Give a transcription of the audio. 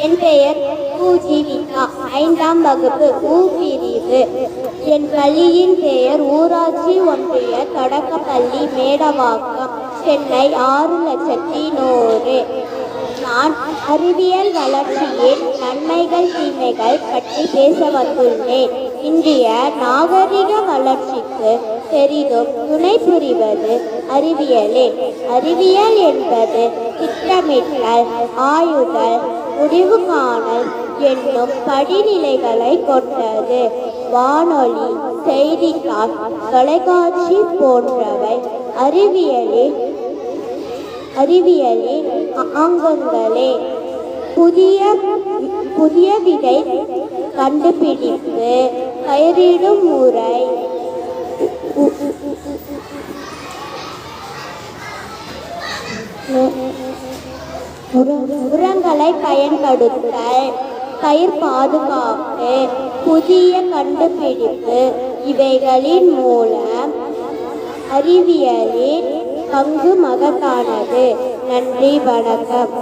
என் பெயர் பூஜிவிகா, 5ஆம் வகுப்பு ஊ பிரிவு. என் பள்ளியின் பெயர் ஊராட்சி ஒன்றிய தொடக்கப்பள்ளி மேடவாக்கம், சென்னை 6,100,000. நான் அறிவியல் வளர்ச்சியின் நன்மைகள் தீமைகள் பற்றி பேச வந்துள்ளேன். இன்றைய நாகரிக வளர்ச்சிக்கு பெரிதும் துணை புரிவது அறிவியலே. அறிவியல் என்பது திட்டமிட்டல், ஆயுதல், முடிவு காணல் என்னும் படிநிலைகளை கொண்டது. வானொலி, செய்தித்தாள், தொலைக்காட்சி போன்றவை அறிவியலின் அங்கங்களே. புதிய விதை கண்டுபிடிப்பு, பயிரிடும் முறை, உரங்களை பயன்படுத்தல், பயிர் பாதுகாப்பு, புதிய கண்டுபிடிப்பு இவைகளின் மூலம் அறிவியலின் பங்கு மகத்தானது. நன்றி, வணக்கம்.